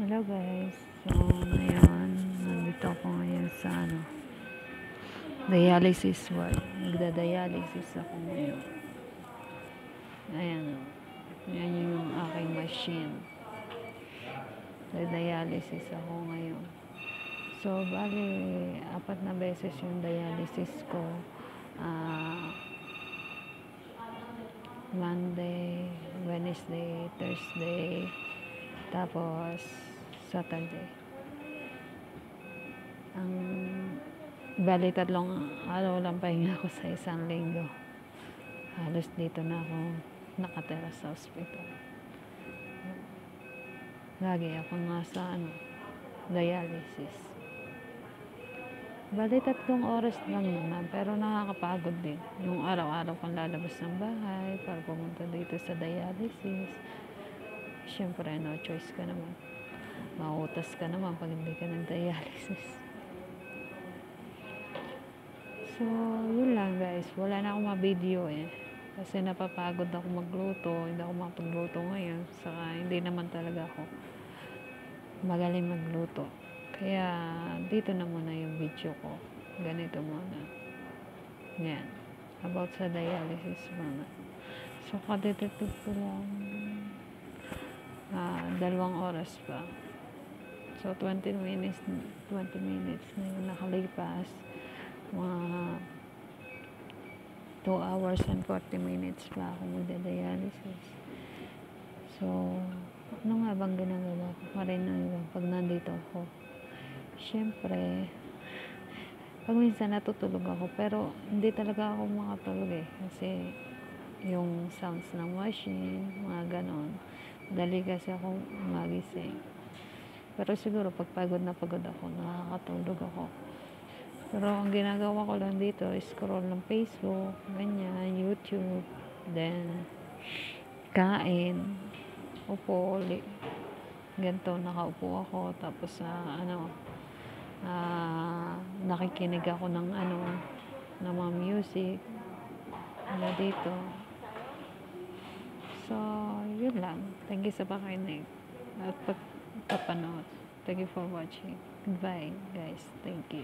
Hello guys, so ngayon nandito ako ngayon sa dialysis ward. Nagda-dialysis ako ngayon. Ayan o, yan yung aking machine. Nagda-dialysis ako ngayon. So bali 4 na beses yung dialysis ko. Monday, Wednesday, Thursday, tapos Saturday. Ang bali 3 araw lang pahinga ko sa isang linggo. Halos dito na ako nakatira sa ospital. Lagi ako nga sa dialysis. Bali 3 oras lang naman, pero nakakapagod din. Yung araw-araw kang lalabas ng bahay para pumunta dito sa dialysis. Siyempre, no choice ka naman. Mauutas ka naman pag hindi ka nag-dialysis. So, yun lang guys. Wala na akong ma-video kasi napapagod ako magluto. Hindi ako makapagluto ngayon. Saka hindi naman talaga ako magaling magluto. Kaya, dito na muna yung video ko. Ganito muna. Yan. About sa dialysis muna. So, kadetective ko lang 2 oras pa. So, 20 minutes na yung nakalipas. Mga 2 hours and 40 minutes pa ako magda-dialysis. So, ano nga bang ginagawa ko pa rin ng iba pag nandito ako? Siyempre, pag minsan natutulog ako, pero hindi talaga ako makatulog kasi yung sounds ng machine, mga ganon. Dali kasi ako magising. Pero siguro pag pagod na pagod ako, nakakatulog ako. Pero ang ginagawa ko lang dito, scroll ng Facebook, ganyan, YouTube, then kain, upo ulit. Ganito, nakaupo ako, tapos nakikinig ako ng mga music dito. So, yun lang. Thank you sa pakinig at pagpapanood. Thank you for watching. Goodbye, guys. Thank you.